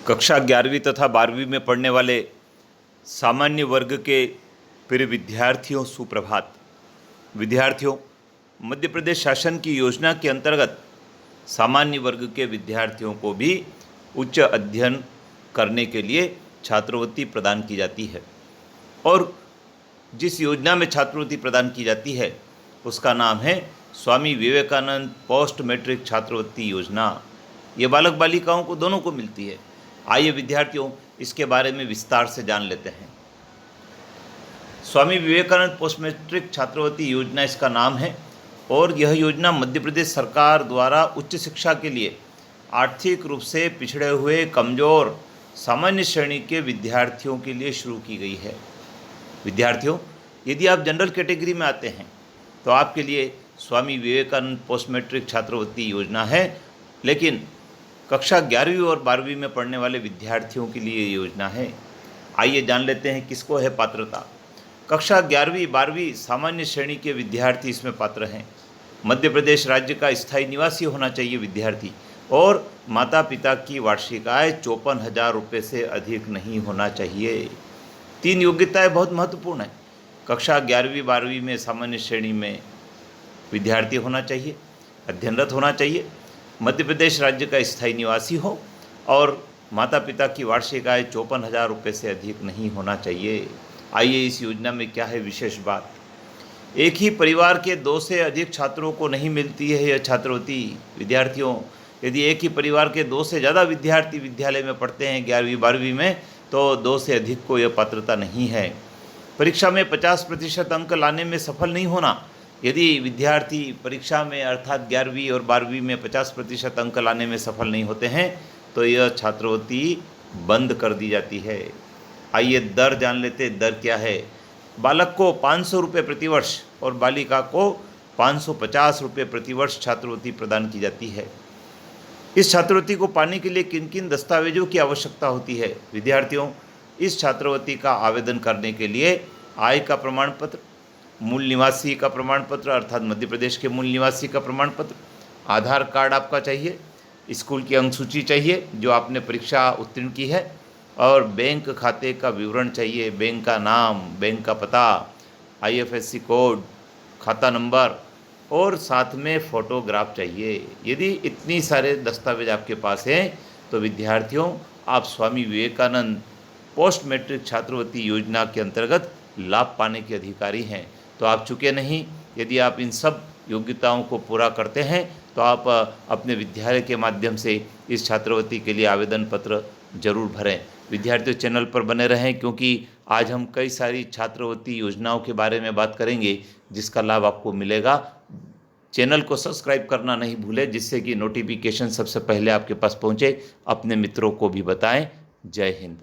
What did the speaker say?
कक्षा 11वीं तथा 12वीं में पढ़ने वाले सामान्य वर्ग के प्रिय विद्यार्थियों सुप्रभात। विद्यार्थियों, मध्य प्रदेश शासन की योजना के अंतर्गत सामान्य वर्ग के विद्यार्थियों को भी उच्च अध्ययन करने के लिए छात्रवृत्ति प्रदान की जाती है और जिस योजना में छात्रवृत्ति प्रदान की जाती है उसका नाम है स्वामी विवेकानंद पोस्ट मैट्रिक छात्रवृत्ति योजना। ये बालक बालिकाओं को दोनों को मिलती है। आइए विद्यार्थियों, इसके बारे में विस्तार से जान लेते हैं। स्वामी विवेकानंद पोस्ट मैट्रिक छात्रवृत्ति योजना इसका नाम है और यह योजना मध्य प्रदेश सरकार द्वारा उच्च शिक्षा के लिए आर्थिक रूप से पिछड़े हुए कमज़ोर सामान्य श्रेणी के विद्यार्थियों के लिए शुरू की गई है। विद्यार्थियों, यदि आप जनरल कैटेगरी में आते हैं तो आपके लिए स्वामी विवेकानंद पोस्ट मैट्रिक छात्रवृत्ति योजना है, लेकिन कक्षा 11वीं और 12वीं में पढ़ने वाले विद्यार्थियों के लिए ये योजना है। आइए जान लेते हैं किसको है पात्रता। कक्षा 11वीं 12वीं सामान्य श्रेणी के विद्यार्थी इसमें पात्र हैं। मध्य प्रदेश राज्य का स्थायी निवासी होना चाहिए विद्यार्थी और माता पिता की वार्षिक आय 54,000 रुपये से अधिक नहीं होना चाहिए। 3 योग्यताएं बहुत महत्वपूर्ण हैं। कक्षा 11वीं 12वीं में सामान्य श्रेणी में विद्यार्थी होना चाहिए, अध्ययनरत होना चाहिए, मध्य प्रदेश राज्य का स्थायी निवासी हो और माता पिता की वार्षिक आय 54,000 रुपये से अधिक नहीं होना चाहिए। आइए इस योजना में क्या है विशेष बात। एक ही परिवार के 2 से अधिक छात्रों को नहीं मिलती है यह छात्रवृत्ति। विद्यार्थियों, यदि एक ही परिवार के 2 से ज़्यादा विद्यार्थी विद्यालय में पढ़ते हैं 11वीं 12वीं में, तो 2 से अधिक को यह पात्रता नहीं है। परीक्षा में 50% अंक लाने में सफल नहीं होना। यदि विद्यार्थी परीक्षा में अर्थात 11वीं और 12वीं में 50% अंक लाने में सफल नहीं होते हैं तो यह छात्रवृत्ति बंद कर दी जाती है। आइए दर जान लेते। दर क्या है। बालक को 500 रुपये प्रतिवर्ष और बालिका को 550 रुपये प्रतिवर्ष छात्रवृत्ति प्रदान की जाती है। इस छात्रवृत्ति को पाने के लिए किन किन दस्तावेजों की आवश्यकता होती है। विद्यार्थियों, इस छात्रवृत्ति का आवेदन करने के लिए आय का प्रमाण पत्र, मूल निवासी का प्रमाण पत्र अर्थात मध्य प्रदेश के मूल निवासी का प्रमाण पत्र, आधार कार्ड आपका चाहिए, स्कूल की अंक सूची चाहिए जो आपने परीक्षा उत्तीर्ण की है और बैंक खाते का विवरण चाहिए, बैंक का नाम, बैंक का पता, IFSC कोड, खाता नंबर और साथ में फ़ोटोग्राफ चाहिए। यदि इतनी सारे दस्तावेज आपके पास हैं तो विद्यार्थियों, आप स्वामी विवेकानंद पोस्ट मैट्रिक छात्रवृत्ति योजना के अंतर्गत लाभ पाने के अधिकारी हैं। तो आप चुके नहीं। यदि आप इन सब योग्यताओं को पूरा करते हैं तो आप अपने विद्यालय के माध्यम से इस छात्रवृत्ति के लिए आवेदन पत्र जरूर भरें। विद्यार्थियों, चैनल पर बने रहें क्योंकि आज हम कई सारी छात्रवृत्ति योजनाओं के बारे में बात करेंगे जिसका लाभ आपको मिलेगा। चैनल को सब्सक्राइब करना नहीं भूलें जिससे कि नोटिफिकेशन सबसे पहले आपके पास पहुँचे। अपने मित्रों को भी बताएं। जय हिंद।